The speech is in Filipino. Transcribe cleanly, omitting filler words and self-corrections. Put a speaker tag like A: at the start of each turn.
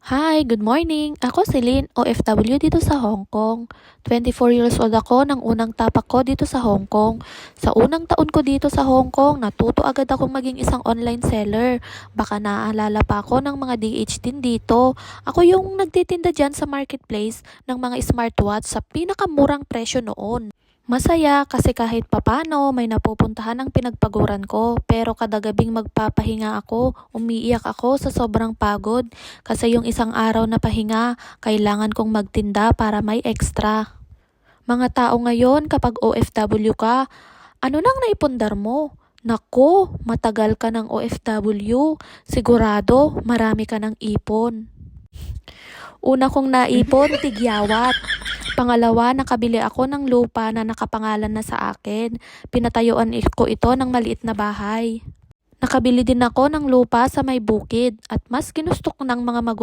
A: Hi, good morning. Ako si Lynn, OFW dito sa Hong Kong. 24 years old ako nang unang tapak ko dito sa Hong Kong. Sa unang taon ko dito sa Hong Kong, natuto agad akong maging isang online seller. Baka naaalala pa ako ng mga DH din dito. Ako yung nagtitinda dyan sa marketplace ng mga smartwatch sa pinakamurang presyo noon. Masaya kasi kahit papano may napupuntahan ang pinagpaguran ko, pero kada gabing magpapahinga ako, umiiyak ako sa sobrang pagod kasi yung isang araw na pahinga, kailangan kong magtinda para may extra. Mga tao ngayon kapag OFW ka, ano nang naipundar mo? Nako, matagal ka ng OFW, sigurado marami ka ng ipon. Una kong naipon, tigyawat. Pangalawa, nakabili ako ng lupa na nakapangalan na sa akin. Pinatayuan ko ito ng maliit na bahay. Nakabili din ako ng lupa sa may bukid at mas ginusto ko ng mga magulang